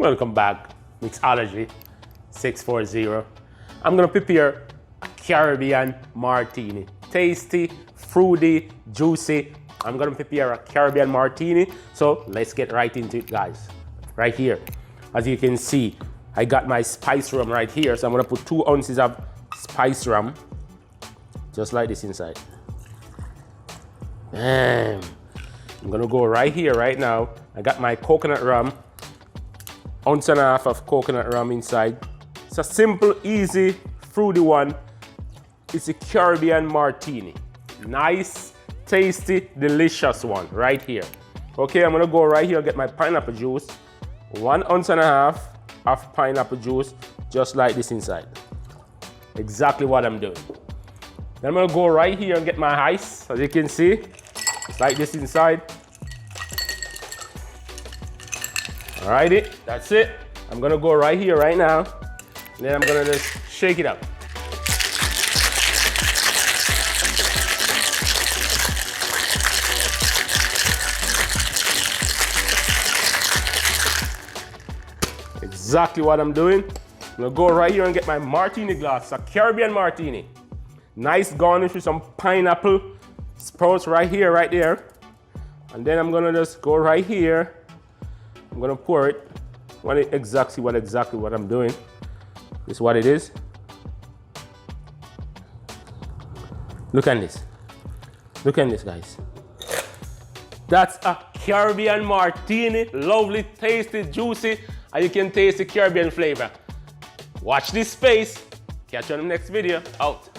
Welcome back, Mixology 640. I'm gonna prepare a Caribbean Martini. Tasty, fruity, juicy. I'm gonna prepare a Caribbean Martini. So let's get right into it, guys. Right here, as you can see, I got my Spice Rum right here. So I'm gonna put 2 ounces of Spice Rum, just like this inside. Bam. I'm gonna go right here, right now. I got my Coconut Rum, 1.5 ounces of Coconut Rum inside. It's a simple, easy, fruity one. It's a Caribbean Martini. Nice, tasty, delicious one right here. Okay, I'm gonna go right here and get my pineapple juice. 1.5 ounces of pineapple juice, just like this inside. Exactly what I'm doing. Then I'm gonna go right here and get my ice. As you can see, it's like this inside. Alrighty, that's it. I'm gonna go right here right now. And then I'm gonna just shake it up. Exactly what I'm doing. I'm gonna go right here and get my martini glass, a Caribbean Martini. Nice garnish with some pineapple sprouts right here, right there. And then I'm gonna just go right here. I'm gonna pour it. Exactly what I'm doing. This is what it is. Look at this. Look at this, guys. That's a Caribbean Martini. Lovely, tasty, juicy, and you can taste the Caribbean flavor. Watch this space. Catch you on the next video. Out.